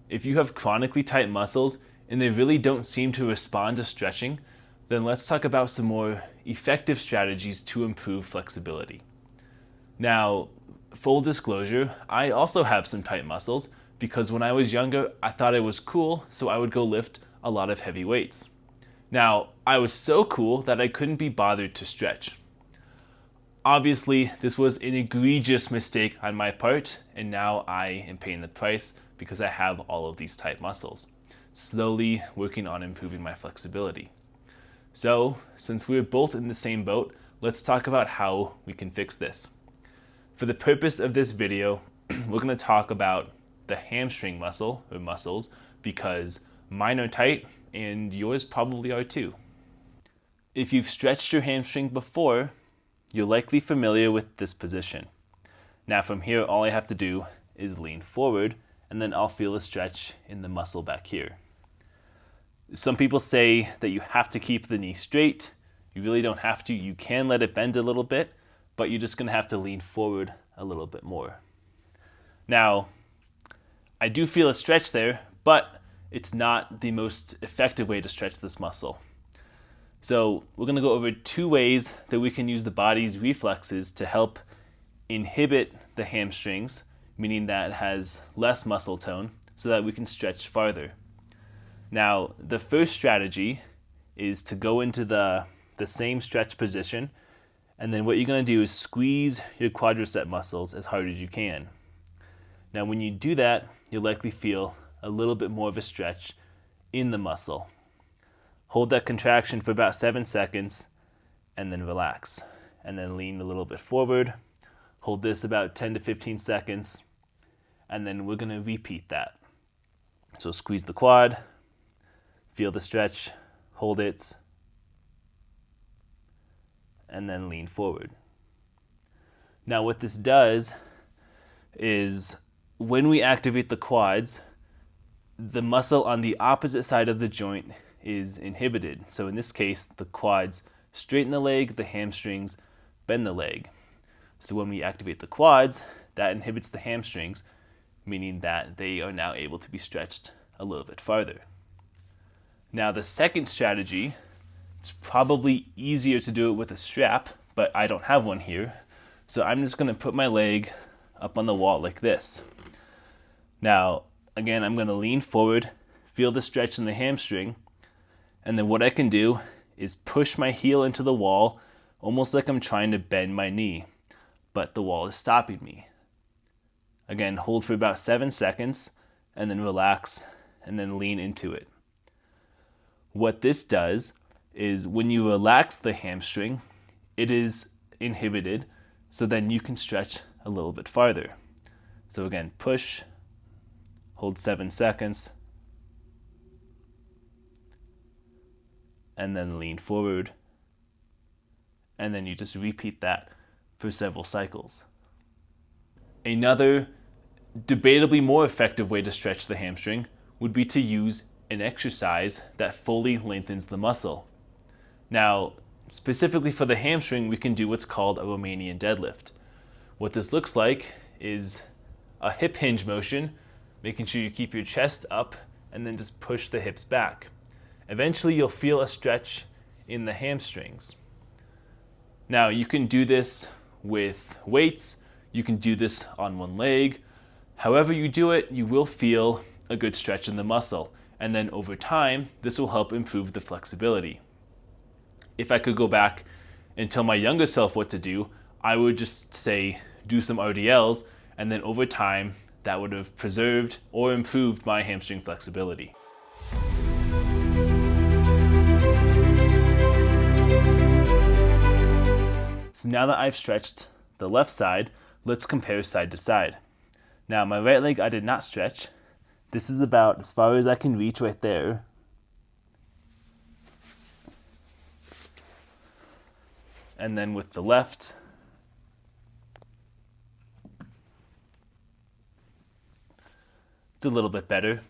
If you have chronically tight muscles and they really don't seem to respond to stretching, then let's talk about some more effective strategies to improve flexibility. Now, full disclosure, I also have some tight muscles because when I was younger, I thought it was cool, so I would go lift a lot of heavy weights. Now, I was so cool that I couldn't be bothered to stretch. Obviously, this was an egregious mistake on my part, and now I am paying the price because I have all of these tight muscles, slowly working on improving my flexibility. So, since we're both in the same boat, let's talk about how we can fix this. For the purpose of this video, we're going to talk about the hamstring muscle or muscles because mine are tight and yours probably are too. If you've stretched your hamstring before, you're likely familiar with this position. Now from here, all I have to do is lean forward and then I'll feel a stretch in the muscle back here. Some people say that you have to keep the knee straight. You really don't have to. You can let it bend a little bit, but you're just going to have to lean forward a little bit more. Now, I do feel a stretch there, but it's not the most effective way to stretch this muscle. So we're going to go over 2 ways that we can use the body's reflexes to help inhibit the hamstrings, meaning that it has less muscle tone, so that we can stretch farther. Now, the first strategy is to go into the same stretch position, and then what you're going to do is squeeze your quadricep muscles as hard as you can. Now, when you do that, you'll likely feel a little bit more of a stretch in the muscle. Hold that contraction for about 7 seconds and then relax. And then lean a little bit forward. Hold this about 10 to 15 seconds. And then we're going to repeat that. So squeeze the quad, feel the stretch, hold it, and then lean forward. Now what this does is when we activate the quads, the muscle on the opposite side of the joint is inhibited. So in this case, the quads straighten the leg, the hamstrings bend the leg. So when we activate the quads, that inhibits the hamstrings, meaning that they are now able to be stretched a little bit farther. Now the second strategy, it's probably easier to do it with a strap, but I don't have one here. So I'm just going to put my leg up on the wall like this. Now, again, I'm going to lean forward, feel the stretch in the hamstring, and then what I can do is push my heel into the wall, almost like I'm trying to bend my knee, but the wall is stopping me. Again, hold for about 7 seconds, and then relax, and then lean into it. What this does is when you relax the hamstring, it is inhibited, so then you can stretch a little bit farther. So again, push, hold 7 seconds, and then lean forward, and then you just repeat that for several cycles. Another debatably more effective way to stretch the hamstring would be to use an exercise that fully lengthens the muscle. Now, specifically for the hamstring, we can do what's called a Romanian deadlift. What this looks like is a hip hinge motion, making sure you keep your chest up and then just push the hips back. Eventually, you'll feel a stretch in the hamstrings. Now, you can do this with weights. You can do this on one leg. However you do it, you will feel a good stretch in the muscle. And then over time, this will help improve the flexibility. If I could go back and tell my younger self what to do, I would just say, do some RDLs, and then over time, that would have preserved or improved my hamstring flexibility. So now that I've stretched the left side, let's compare side to side. Now my right leg I did not stretch. This is about as far as I can reach right there. And then with the left, it's a little bit better.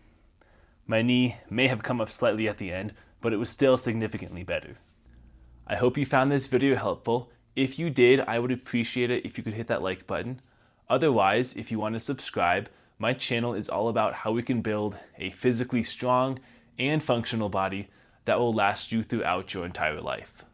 My knee may have come up slightly at the end, but it was still significantly better. I hope you found this video helpful. If you did, I would appreciate it if you could hit that like button. Otherwise, if you want to subscribe, my channel is all about how we can build a physically strong and functional body that will last you throughout your entire life.